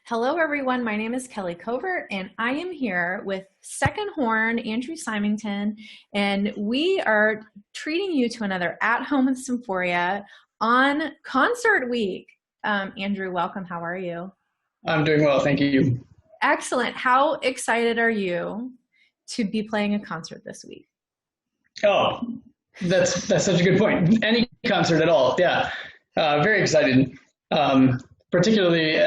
Hello, everyone. My name is Kelly Covert, and I am here with second horn Andrew Symington, and we are treating you to another At Home with Symphoria on Concert Week. Andrew, welcome. How are you? I'm doing well, thank you. Excellent. How excited are you to be playing a concert this week? Oh, that's such a good point. Any concert at all, yeah. Very excited. Particularly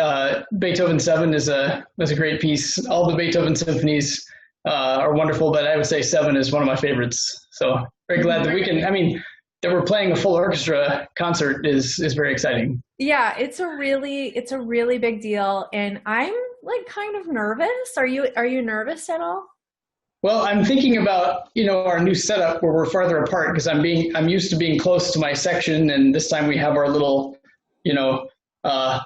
Beethoven 7 is a great piece. All the Beethoven symphonies are wonderful, but I would say 7 is one of my favorites. So very glad that that we're playing a full orchestra concert is very exciting. Yeah, it's a really big deal, and I'm like kind of nervous. Are you nervous at all? Well, I'm thinking about, our new setup where we're farther apart because I'm used to being close to my section, and this time we have our little, uh,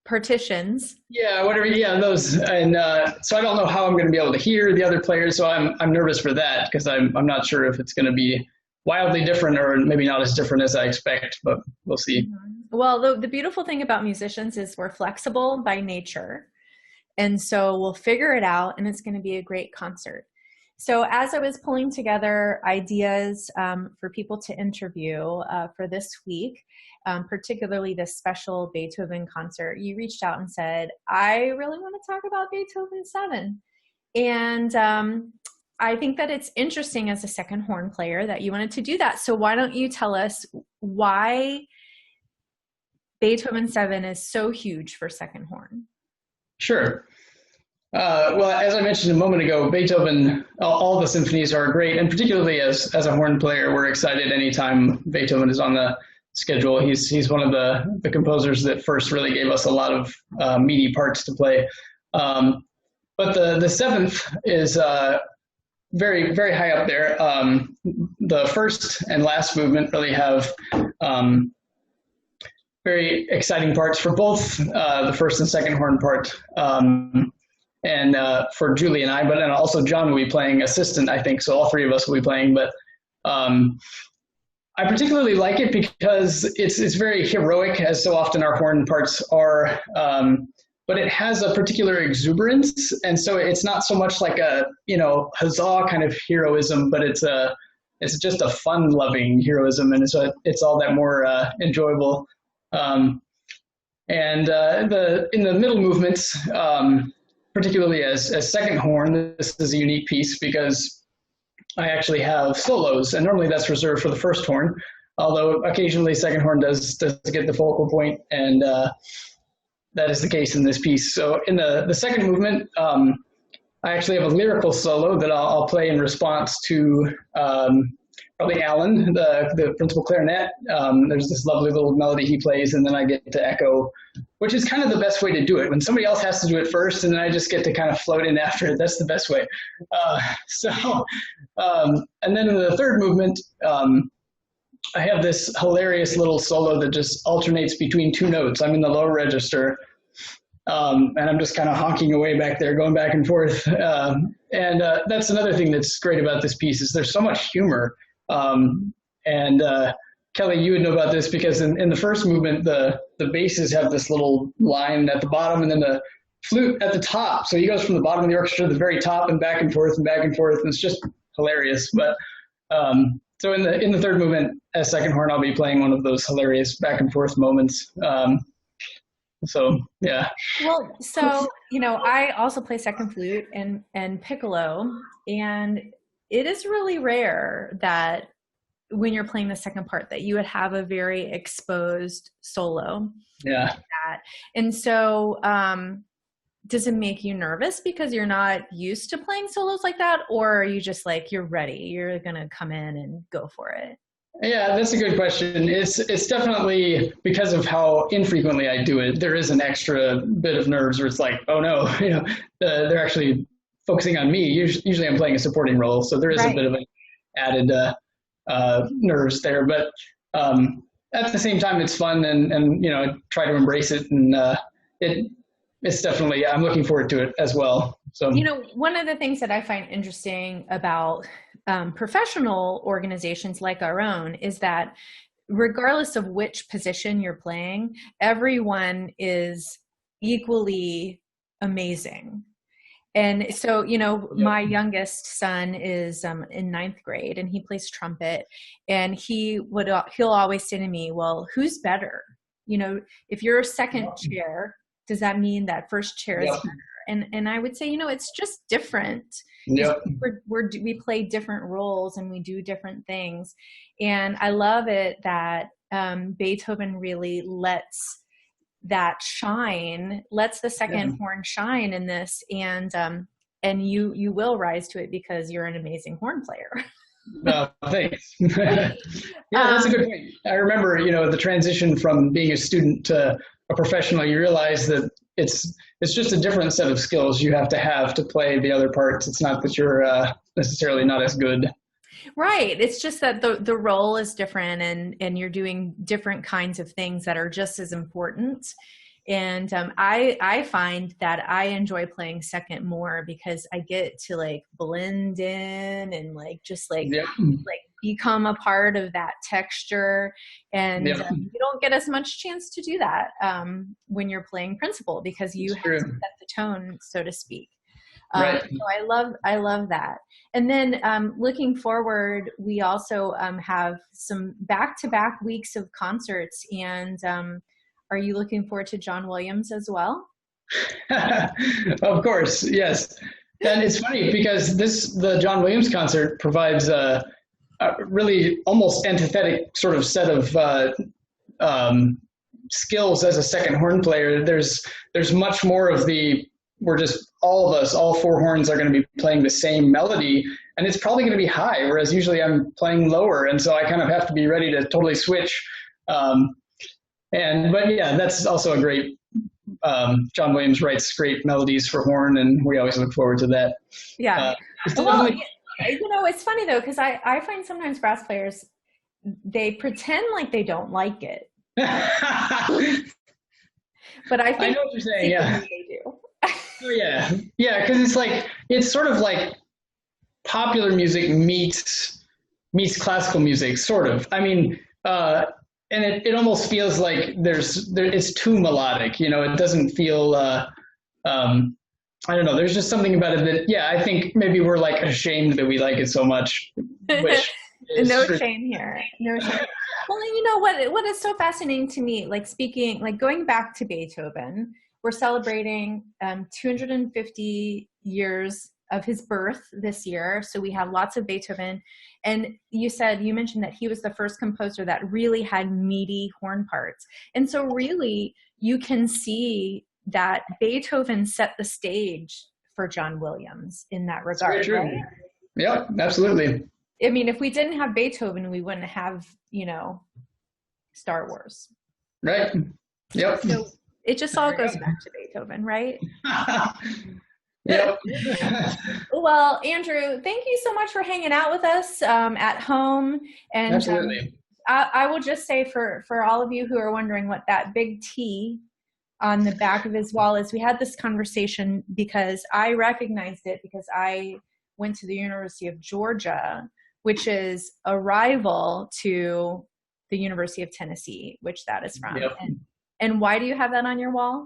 Partitions. yeah, whatever, yeah, those, and so I don't know how I'm going to be able to hear the other players. So I'm nervous for that because I'm not sure if it's going to be wildly different or maybe not as different as I expect, but we'll see. Well, the beautiful thing about musicians is we're flexible by nature. And so we'll figure it out, and it's going to be a great concert. So as I was pulling together ideas for people to interview for this week, particularly this special Beethoven concert, you reached out and said, I really want to talk about Beethoven 7. And I think that it's interesting as a second horn player that you wanted to do that. So why don't you tell us why Beethoven 7 is so huge for second horn? Sure. Well, as I mentioned a moment ago, Beethoven, all the symphonies are great, and particularly as a horn player, we're excited anytime Beethoven is on the schedule. He's one of the composers that first really gave us a lot of meaty parts to play. But the seventh is very, very high up there. The first and last movement really have very exciting parts for both the first and second horn part. And for Julie and I, but then also John will be playing assistant, I think. So all three of us will be playing. But I particularly like it because it's very heroic, as so often our horn parts are. But it has a particular exuberance, and so it's not so much like a huzzah kind of heroism, but it's just a fun-loving heroism, and it's all that more enjoyable. And in the middle movements, particularly as second horn, this is a unique piece because I actually have solos, and normally that's reserved for the first horn, although occasionally second horn does get the focal point, and that is the case in this piece. So in the second movement, I actually have a lyrical solo that I'll play in response to probably Alan, the principal clarinet. There's this lovely little melody he plays, and then I get to echo, which is kind of the best way to do it. When somebody else has to do it first, and then I just get to kind of float in after it, that's the best way. And then in the third movement, I have this hilarious little solo that just alternates between two notes. I'm in the low register, and I'm just kind of honking away back there, going back and forth. And that's another thing that's great about this piece is there's so much humor. And Kelly, you would know about this because in the first movement, the basses have this little line at the bottom and then the flute at the top. So he goes from the bottom of the orchestra to the very top and back and forth and back and forth. And it's just hilarious. But so in the third movement, as second horn, I'll be playing one of those hilarious back and forth moments. So yeah. Well, so I also play second flute and piccolo, and it is really rare that when you're playing the second part that you would have a very exposed solo. Yeah. And so does it make you nervous because you're not used to playing solos like that, or are you just like you're ready, you're gonna come in and go for it? Yeah, that's a good question. It's definitely because of how infrequently I do it. There is an extra bit of nerves where it's like, oh no, they're actually focusing on me. Usually I'm playing a supporting role, so there is a bit of an added nerves there. But at the same time, it's fun and try to embrace it. And it's definitely, I'm looking forward to it as well. So one of the things that I find interesting about professional organizations like our own is that regardless of which position you're playing, everyone is equally amazing. And so, my youngest son is in ninth grade, and he plays trumpet, and he'll always say to me, well, who's better? If you're a second chair, does that mean that first chair is better? And I would say, it's just different. Yep. We play different roles and we do different things. And I love it that Beethoven really lets the second horn shine in this, and you will rise to it because you're an amazing horn player. No, thanks. Yeah, that's a good point. I remember, the transition from being a student to a professional, you realize that it's just a different set of skills you have to play the other parts. It's not that you're necessarily not as good. Right. It's just that the role is different, and you're doing different kinds of things that are just as important. And I find that I enjoy playing second more because I get to like blend in and become a part of that texture. And you don't get as much chance to do that when you're playing principal, because you have to set the tone, so to speak. Right. So I love that. And then looking forward, we also have some back-to-back weeks of concerts. And are you looking forward to John Williams as well? Of course, yes. And it's funny because the John Williams concert provides a really almost antithetic sort of set of skills as a second horn player. There's much more of we're just all of us, all four horns are going to be playing the same melody, and it's probably going to be high, whereas usually I'm playing lower, and so I kind of have to be ready to totally switch. But yeah, that's also a great. John Williams writes great melodies for horn, and we always look forward to that. Yeah. It's funny though, because I find sometimes brass players, they pretend like they don't like it. But I think I know what you're saying. Yeah. They do. Oh, yeah, because it's sort of like popular music meets classical music, sort of. I mean, and it almost feels like it's too melodic. It doesn't feel. I don't know. There's just something about it that, I think maybe we're like ashamed that we like it so much. Which no shame here. No shame. Well, what is so fascinating to me, going back to Beethoven. We're celebrating 250 years of his birth this year. So we have lots of Beethoven. And you mentioned that he was the first composer that really had meaty horn parts. And so really you can see that Beethoven set the stage for John Williams in that regard. True. Right? Yeah, absolutely. I mean, if we didn't have Beethoven, we wouldn't have, Star Wars. Right. Yep. So it just all goes back to Beethoven, right? Yep. Well, Andrew, thank you so much for hanging out with us at home. And absolutely. I will just say for all of you who are wondering what that big T on the back of his wall is, we had this conversation because I recognized it because I went to the University of Georgia, which is a rival to the University of Tennessee, which that is from. Yep. And why do you have that on your wall?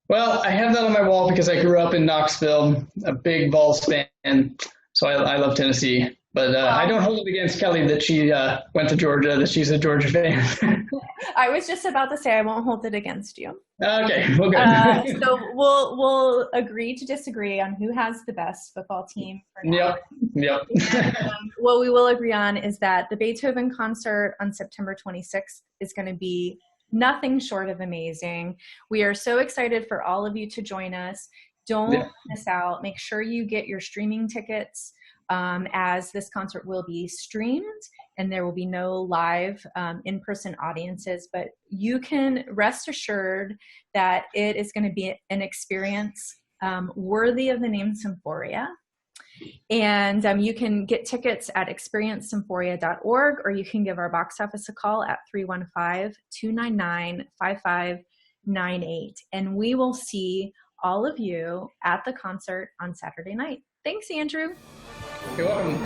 Well, I have that on my wall because I grew up in Knoxville, a big Vols fan, so I love Tennessee. But I don't hold it against Kelly that she went to Georgia, that she's a Georgia fan. I was just about to say I won't hold it against you. Okay, well, good. So we'll agree to disagree on who has the best football team for now. Yep. And, what we will agree on is that the Beethoven concert on September 26th is going to be nothing short of amazing. We are so excited for all of you to join us. Don't miss out. Make sure you get your streaming tickets, as this concert will be streamed and there will be no live in-person audiences, but you can rest assured that it is going to be an experience worthy of the name Symphoria. And you can get tickets at experiencesymphoria.org, or you can give our box office a call at 315-299-5598. And we will see all of you at the concert on Saturday night. Thanks, Andrew. You're welcome.